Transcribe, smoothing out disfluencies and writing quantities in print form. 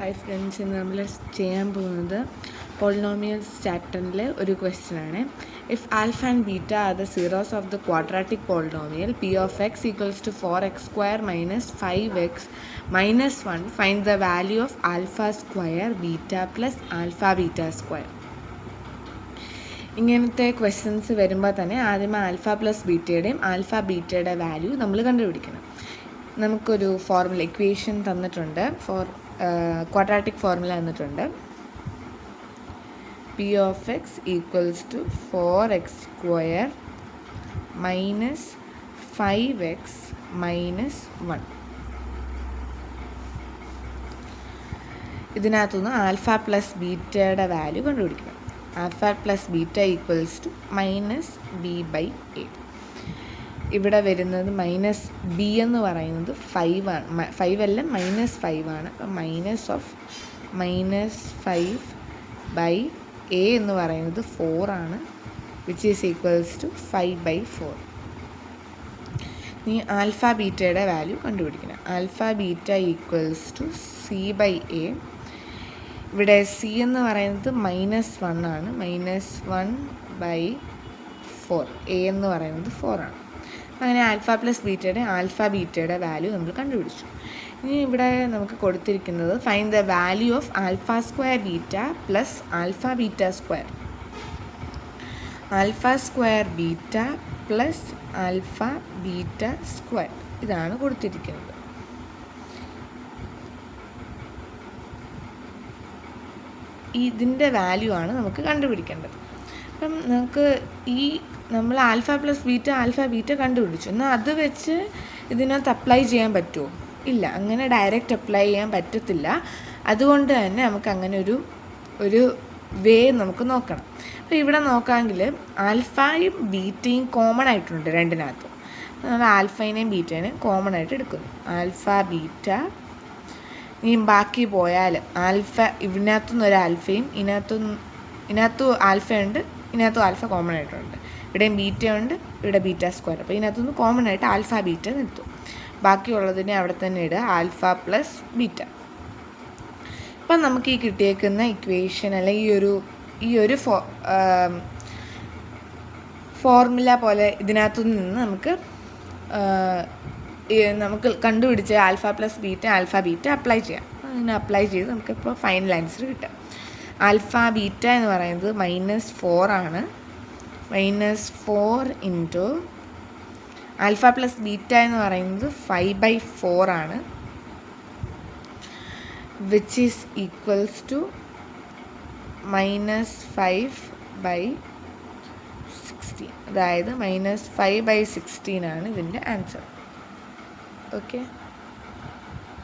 Hi friends, ഇന്ന് നമ്മൾ ചെയ്യാൻ പോകുന്നത് പോളിനോമിയൽസ് ചാപ്റ്ററിലെ ഒരു ക്വസ്റ്റ്യൻ ആണ്. If alpha and beta are the zeros of the quadratic polynomial p of x equals to 4x square minus 5x minus 1 find the value of alpha square beta plus alpha beta square. ഇങ്ങനത്തെ questions വരുമ്പോൾ തന്നെ ആദ്യം alpha plus ബീറ്റയുടെയും alpha ബീറ്റയുടെ value നമ്മൾ കണ്ടുപിടിക്കണം. നമുക്കൊരു formula equation തന്നിട്ടുണ്ട്, ക്വാഡ്രാറ്റിക് ഫോർമുല തന്നിട്ടുണ്ട്. P of x equals to 4x square minus 5x minus 1. ഇതിനകത്തുനിന്ന് ആൽഫ പ്ലസ് ബീറ്റയുടെ വാല്യൂ കണ്ടുപിടിക്കണം. Alpha plus beta equals to minus b by a. ഇവിടെ വരുന്നത് മൈനസ് ബി എന്ന് പറയുന്നത് 5 ആണ്. 5 അല്ല, മൈനസ് 5 ആണ്. അപ്പം minus of minus 5 by a എന്ന് പറയുന്നത് 4 ആണ്, which is equals to 5 by 4. ഇനി ആൽഫ ബീറ്റയുടെ വാല്യൂ കണ്ടുപിടിക്കണം. Alpha beta equals to c by a. ഇവിടെ സി എന്ന് പറയുന്നത് മൈനസ് 1 ആണ്. Minus 1 by 4. എ എന്ന് പറയുന്നത് 4 ആണ്. അങ്ങനെ ആൽഫ പ്ലസ് ബീറ്റയുടെ ആൽഫ ബീറ്റയുടെ വാല്യൂ നമ്മൾ കണ്ടുപിടിച്ചു. ഇനി ഇവിടെ നമുക്ക് കൊടുത്തിരിക്കുന്നത് find the value of alpha square beta plus alpha beta square. Alpha square beta plus alpha beta square, ഇതാണ് കൊടുത്തിരിക്കുന്നത്. ഇതിൻ്റെ വാല്യൂ ആണ് നമുക്ക് കണ്ടുപിടിക്കേണ്ടത്. അപ്പം നമുക്ക് നമ്മൾ ആൽഫ പ്ലസ് ബീറ്റ കണ്ടുപിടിച്ചു. എന്നാൽ അത് വെച്ച് ഇതിനകത്ത് അപ്ലൈ ചെയ്യാൻ പറ്റുമോ? ഇല്ല, അങ്ങനെ ഡയറക്റ്റ് അപ്ലൈ ചെയ്യാൻ പറ്റത്തില്ല. അതുകൊണ്ട് തന്നെ നമുക്ക് അങ്ങനെ ഒരു വേ നമുക്ക് നോക്കണം. അപ്പോൾ ഇവിടെ നോക്കാമെങ്കിൽ ആൽഫയും ബീറ്റയും കോമൺ ആയിട്ടുണ്ട് രണ്ടിനകത്തും. നമ്മൾ ആൽഫേനെയും ബീറ്റേനെയും കോമൺ ആയിട്ട് എടുക്കുന്നു. ആൽഫ ബീറ്റ, ഇനി ബാക്കി പോയാൽ ആൽഫ, ഇതിനകത്തുനിന്ന് ഒരു ആൽഫയും ഇതിനകത്തും ആൽഫയുണ്ട്, ഇതിനകത്തും ആൽഫ കോമൺ ആയിട്ടുണ്ട്. ഇവിടെയും ബീറ്റ ഉണ്ട്, ഇവിടെ ബീറ്റ സ്ക്വയർ. അപ്പോൾ ഇതിനകത്തുനിന്ന് കോമൺ ആയിട്ട് ആൽഫ ബീറ്റ നിർത്തും. ബാക്കിയുള്ളതിനെ അവിടെ തന്നെ ഇടുക, ആൽഫ പ്ലസ് ബീറ്റ. അപ്പം നമുക്ക് ഈ കിട്ടിയേക്കുന്ന ഇക്വേഷൻ അല്ലെങ്കിൽ ഈ ഒരു ഫോർമുല പോലെ ഇതിനകത്തു നിന്ന് നമുക്ക് കണ്ടുപിടിച്ച് ആൽഫ പ്ലസ് ബീറ്റ അപ്ലൈ ചെയ്യാം. അതിന് അപ്ലൈ ചെയ്ത് നമുക്കിപ്പോൾ ഫൈനൽ ആൻസർ കിട്ടും. ആൽഫ ബീറ്റ എന്ന് പറയുന്നത് -4 ആണ്. -4 ഇൻറ്റു ആൽഫ പ്ലസ് ബീറ്റ എന്ന് പറയുന്നത് 5 ബൈ 4 ആണ്, which is equals to -5 by 16. അതായത് -5 ബൈ 16 ആണ് ഇതിൻ്റെ ആൻസർ. ഓക്കെ.